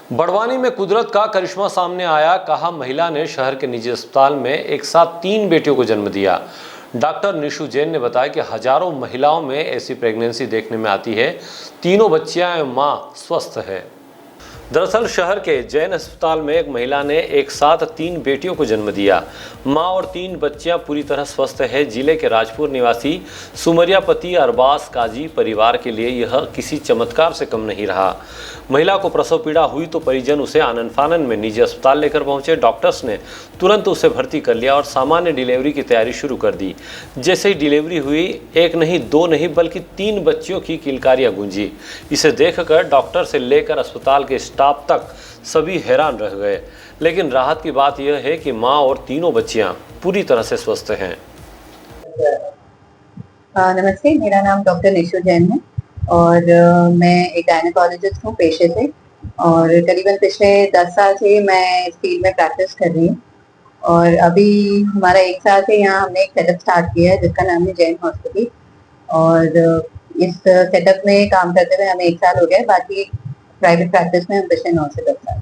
बड़वानी में कुदरत का करिश्मा सामने आया। कहा, महिला ने शहर के निजी अस्पताल में एक साथ 3 बेटियों को जन्म दिया। डॉक्टर निशु जैन ने बताया कि हजारों महिलाओं में ऐसी प्रेगनेंसी देखने में आती है। तीनों बच्चियां एवं मां स्वस्थ है। दरअसल शहर के जैन अस्पताल में एक महिला ने एक साथ 3 बेटियों को जन्म दिया। मां और 3 बच्चियां पूरी तरह स्वस्थ है। जिले के राजपुर निवासी सुमरियापति अरबाज काजी परिवार के लिए यह किसी चमत्कार से कम नहीं रहा। महिला को प्रसव पीड़ा हुई तो परिजन उसे आनन फानन में निजी अस्पताल लेकर पहुंचे। डॉक्टर्स ने तुरंत उसे भर्ती कर लिया और सामान्य डिलीवरी की तैयारी शुरू कर दी। जैसे ही डिलीवरी हुई, एक नहीं, 2 नहीं, बल्कि 3 बच्चियों की किलकारियां गूंजी। इसे देखकर डॉक्टर से लेकर अस्पताल के स्टाफ तक सभी हैरान रह गए। लेकिन राहत की बात यह है कि मां और तीनों बच्चियां पूरी तरह से स्वस्थ हैं। नमस्ते, मेरा नाम डॉक्टर निशु जैन है और मैं एक गायनेकोलॉजिस्ट हूँ पेशे से और करीबन पिछले 10 साल से मैं इस फील्ड में प्रैक्टिस कर रही हूँ। और अभी हमारा 1 साल से यहाँ हमने एक सेटअप स्टार्ट किया है जिसका नाम है जैन हॉस्पिटल। और इस सेटअप में काम करते हुए हमें 1 साल हो गया है। बाकी प्राइवेट प्रैक्टिस में हम पिछले 9 से 10 साल।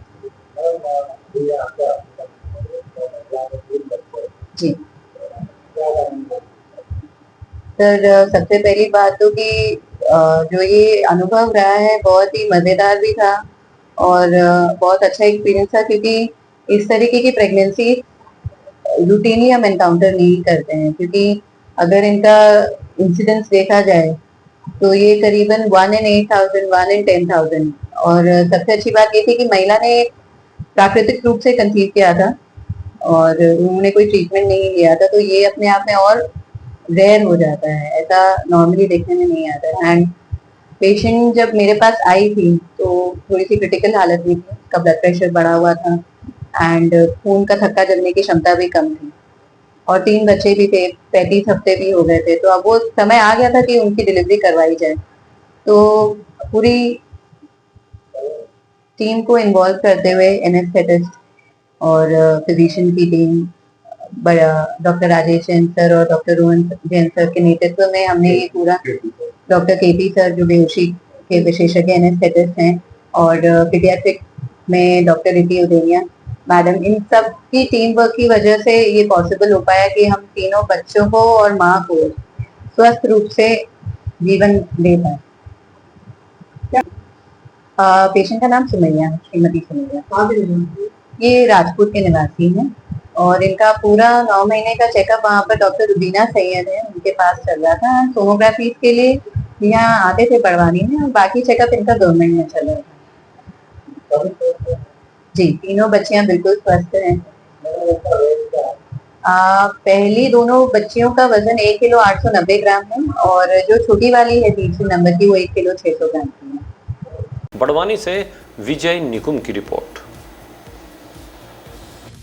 जी सर, सबसे पहली बात तो कि जो ये अनुभव रहा है बहुत ही मज़ेदार भी था और बहुत अच्छा एक्सपीरियंस था, क्योंकि इस तरीके की प्रेगनेंसी रूटीनली हम एनकाउंटर नहीं करते हैं। क्योंकि अगर इनका इंसिडेंस देखा जाए तो ये करीबन 1 in 8,000, 1 in 10,000। और सबसे अच्छी बात ये थी कि महिला ने प्राकृतिक रूप से कंसीव किया था और उन्होंने कोई ट्रीटमेंट नहीं लिया था, तो ये अपने आप में और रेयर हो जाता है। ऐसा नॉर्मली देखने में नहीं आता है। एंड पेशेंट जब मेरे पास आई थी तो थोड़ी सी क्रिटिकल हालत में थी, उसका ब्लड प्रेशर बढ़ा हुआ था एंड खून का थक्का जमने की क्षमता भी कम थी और 3 बच्चे भी थे, 35 हफ्ते भी हो गए थे। तो अब वो समय आ गया था कि उनकी डिलीवरी करवाई जाए। तो पूरी टीम को इन्वॉल्व करते हुए एनेस्थेटिस्ट और फिजिशियन की team, doctor Rajesh Jain sir और डॉक्टर रोहन जैन सर के नेतृत्व में हमने ये पूरा, डॉक्टर केपी सर जो बेहोशी के विशेषज्ञ एनेस्थेटिस्ट हैं और पीडियाट्रिक में डॉक्टर रिति उदेनिया मैडम, इन सब की टीम वर्क की वजह से ये पॉसिबल हो पाया कि हम तीनों बच्चों को और माँ को स्वस्थ रूप से जीवन दे पाए। पेशेंट का नाम सुमैया है, श्रीमती सुमैया। ये राजपूत के निवासी हैं और इनका पूरा 9 महीने का चेकअप वहाँ पर डॉक्टर रुबीना सैयद है, उनके पास चल रहा था। सोनोग्राफी के लिए यहाँ आते थे बड़वानी में और बाकी चेकअप इनका गवर्नमेंट में चल रहा था। जी, तीनों बच्चियां बिल्कुल स्वस्थ हैं। पहली दोनों बच्चियों का वजन 1 किलो 890 ग्राम है और जो छोटी वाली है तीसरी नंबर की, वो 1 किलो 600 ग्राम की है। बड़वानी से विजय निकुम की रिपोर्ट।